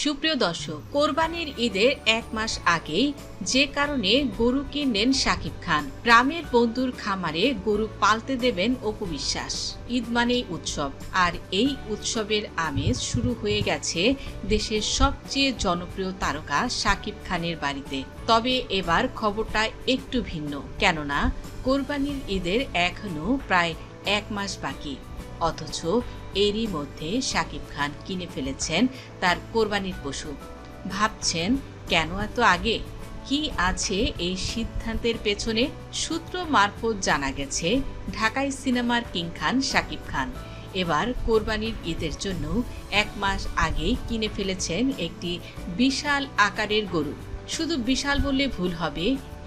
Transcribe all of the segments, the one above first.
সুপ্রিয় দর্শক, কোরবানির ঈদের এক মাস আগেই যে কারণে গরু কিনলেন শাকিব খান। গ্রামের বন্ধুর খামারে গরু পালতে দেবেন অপু বিশ্বাস। ঈদ মানেই উৎসব, আর এই উৎসবের আমেজ শুরু হয়ে গেছে দেশের সবচেয়ে জনপ্রিয় তারকা শাকিব খানের বাড়িতে। তবে এবার খবরটা একটু ভিন্ন, কেননা কোরবানির ঈদের এখনো প্রায় এক মাস বাকি, অথচ এরই মধ্যে শাকিব খান কিনে ফেলেছেন তার কোরবানির পশু। ভাবছেন কেন এত আগে? কি আছে এই সিদ্ধান্তের পেছনে? সূত্র মারফত জানা গেছে, ঢাকায় সিনেমার কিং খান শাকিব খান এবার কোরবানির ঈদের জন্য এক মাস আগেই কিনে ফেলেছেন একটি বিশাল আকারের গরু। শুধু বিশাল বললে ভুল হবে,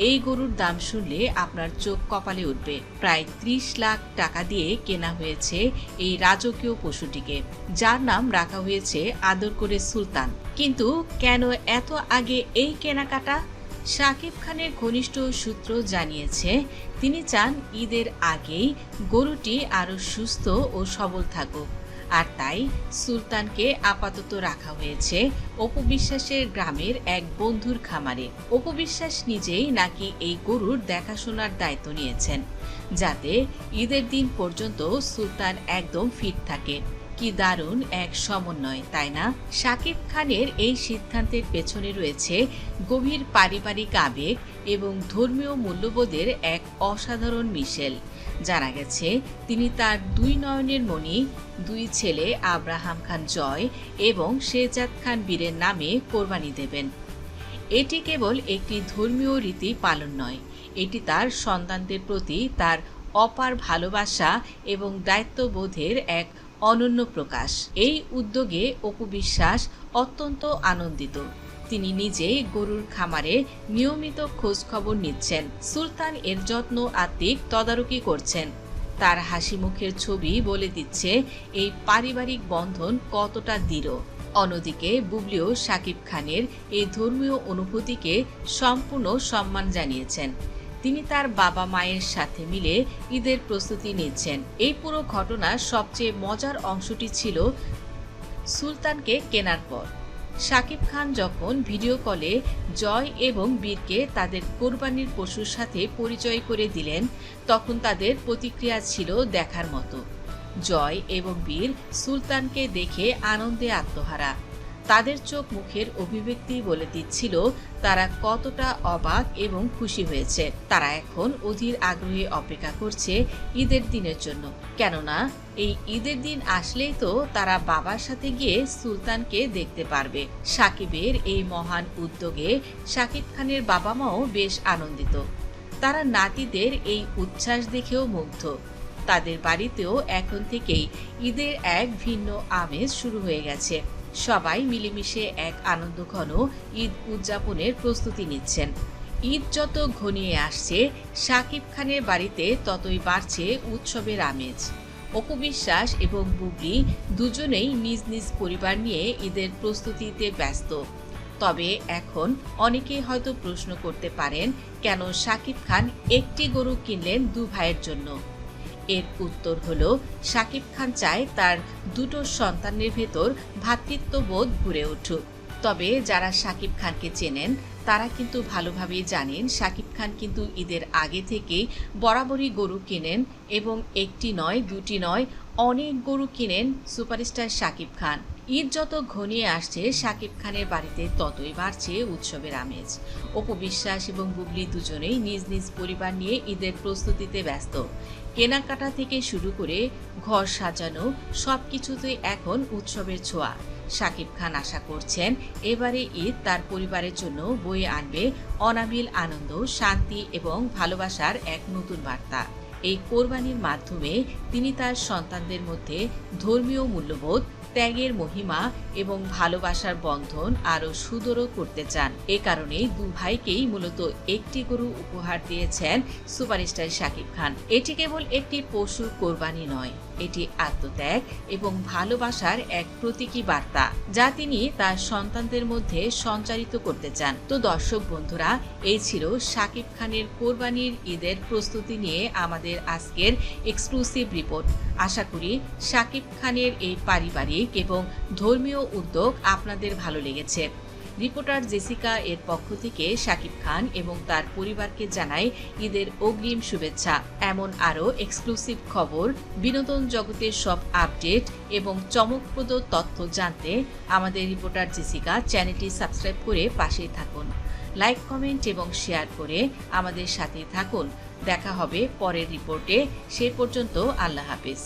এই গরুর দাম শুনলে আপনার চোখ কপালে উঠবে। প্রায় ৩০ লাখ টাকা দিয়ে কেনা হয়েছে এই রাজকীয় পশুটিকে, যার নাম রাখা হয়েছে আদর করে সুলতান। কিন্তু কেন এত আগে এই কেনাকাটা? শাকিব খানের ঘনিষ্ঠ সূত্র জানিয়েছে, তিনি চান ঈদের আগেই গরুটি আরো সুস্থ ও সবল থাকুক, আর তাই সুলতানকে আপাতত রাখা হয়েছে অপু বিশ্বাসের গ্রামের এক বন্ধুর খামারে। অপু বিশ্বাস নিজেই নাকি এই গরুর দেখাশোনার দায়িত্ব নিয়েছেন, যাতে ঈদের দিন পর্যন্ত সুলতান একদম ফিট থাকে। কি দারুণ এক সমন্বয়, তাই না? শাকিব খানের এই সিদ্ধান্তের পেছনে রয়েছে গভীর পারিবারিক আবেগ এবং ধর্মীয় মূল্যবোধের এক অসাধারণ মিশেল। জানা গেছে, তিনি তার দুই নয়নের মণি, দুই ছেলে আব্রাহাম খান জয় এবং শেহজাদ খান বীরের নামে কোরবানি দেবেন। এটি কেবল একটি ধর্মীয় রীতি পালন নয়, এটি তার সন্তানদের প্রতি তার অপার ভালোবাসা এবং দায়িত্ববোধের এক অনন্য প্রকাশ। এই উদ্যোগে অপু বিশ্বাস অত্যন্ত আনন্দিত। তিনি নিজেই গরুর খামারে নিয়মিত খোঁজ খবর নিচ্ছেন, সুলতান এর যত্ন আত্মিক তদারকি করছেন। তার হাসি মুখের ছবি বলে দিচ্ছে এই পারিবারিক বন্ধন কতটা দৃঢ়। অন্যদিকে বুবলিও শাকিব খানের এই ধর্মীয় অনুভূতিকে সম্পূর্ণ সম্মান জানিয়েছেন। তিনি তার বাবা মায়ের সাথে মিলে ঈদের প্রস্তুতি নিচ্ছেন। এই পুরো ঘটনার সবচেয়ে মজার অংশটি ছিল সুলতানকে কেনার পর শাকিব খান যখন ভিডিও কলে জয় এবং বীরকে তাদের কোরবানির পশুর সাথে পরিচয় করে দিলেন, তখন তাদের প্রতিক্রিয়া ছিল দেখার মতো। জয় এবং বীর সুলতানকে দেখে আনন্দে আত্মহারা। তাদের চোখ মুখের অভিব্যক্তি বলে দিচ্ছিল তারা কতটা অবাক এবং খুশি হয়েছে। তারা এখন অধীর আগ্রহে অপেক্ষা করছে ঈদের দিনের জন্য, কেননা এই ঈদের দিন আসলেই তো তারা বাবার সাথে গিয়ে সুলতানকে দেখতে পারবে। শাকিবের এই মহান উদ্যোগে শাকিব খানের বাবা মাও বেশ আনন্দিত। তারা নাতিদের এই উচ্ছ্বাস দেখেও মুগ্ধ। তাদের বাড়িতেও এখন থেকেই ঈদের এক ভিন্ন আমেজ শুরু হয়ে গেছে। সবাই মিলেমিশে এক আনন্দঘন ঈদ উদযাপনের প্রস্তুতি নিচ্ছেন। ঈদ যত ঘনিয়ে আসছে, শাকিব খানের বাড়িতে ততই বাড়ছে উৎসবের আমেজ। অপু বিশ্বাস এবং বুবলি দুজনেই নিজ নিজ পরিবার নিয়ে ঈদের প্রস্তুতিতে ব্যস্ত। তবে এখন অনেকেই হয়তো প্রশ্ন করতে পারেন, কেন শাকিব খান একটি গরু কিনলেন দু ভাইয়ের জন্য? এর উত্তর হলো, শাকিব খান চায় তার দুটো সন্তানের ভেতর ভ্রাতৃত্ববোধ গড়ে উঠুক। তবে যারা শাকিব খানকে চেনেন তারা কিন্তু ভালোভাবেই জানেন, শাকিব খান কিন্তু ঈদের আগে থেকেই বরাবরই গরু কিনেন, এবং একটি নয়, দুটি নয়, অনেক গরু কিনেন সুপারস্টার শাকিব খান। ঈদ যত ঘনিয়ে আসছে, শাকিব খানের বাড়িতে ততই বাড়ছে উৎসবের আমেজ। অপু বিশ্বাস এবং বুবলি দুজনেই নিজ নিজ পরিবার নিয়ে ঈদের প্রস্তুতিতে ব্যস্ত। কেনাকাটা থেকে শুরু করে ঘর সাজানো সবকিছুতে এখন উৎসবের ছোঁয়া। শাকিব খান আশা করছেন এবারে ঈদ তার পরিবারের জন্য বয়ে আনবে অনাবিল আনন্দ, শান্তি এবং ভালোবাসার এক নতুন বার্তা। এই কোরবানির মাধ্যমে তিনি তার সন্তানদের মধ্যে ধর্মীয় মূল্যবোধ, ত্যাগের মহিমা এবং ভালোবাসার বন্ধন আরো সুদৃঢ় করতে চান। এ কারণেই দু ভাইকেই মূলত একটি গরু উপহার দিয়েছেন সুপারস্টার শাকিব খান। এটি কেবল একটি পশু কোরবানি নয়, এটি আত্মত্যাগ এবং ভালোবাসার এক প্রতীকী বার্তা, যা তিনি তার সন্তানদের মধ্যে সঞ্চারিত করতে চান। তো দর্শক বন্ধুরা, এই ছিল শাকিব খানের কোরবানির ঈদের প্রস্তুতি নিয়ে আমাদের আজকের এক্সক্লুসিভ রিপোর্ট। আশা করি শাকিব খানের এই পারিবারিক সামাজিক এবং ধর্মীয় উদ্যোগ আপনাদের ভালো লেগেছে। রিপোর্টার জেসিকা এর পক্ষ থেকে শাকিব খান এবং তার পরিবারকে জানায় ঈদের অগ্রিম শুভেচ্ছা। এমন আরও এক্সক্লুসিভ খবর, বিনোদন জগতের সব আপডেট এবং চমকপ্রদ তথ্য জানতে আমাদের রিপোর্টার জেসিকা চ্যানেলটি সাবস্ক্রাইব করে পাশেই থাকুন। লাইক, কমেন্ট এবং শেয়ার করে আমাদের সাথেই থাকুন। দেখা হবে পরের রিপোর্টে। সে পর্যন্ত আল্লাহ হাফেজ।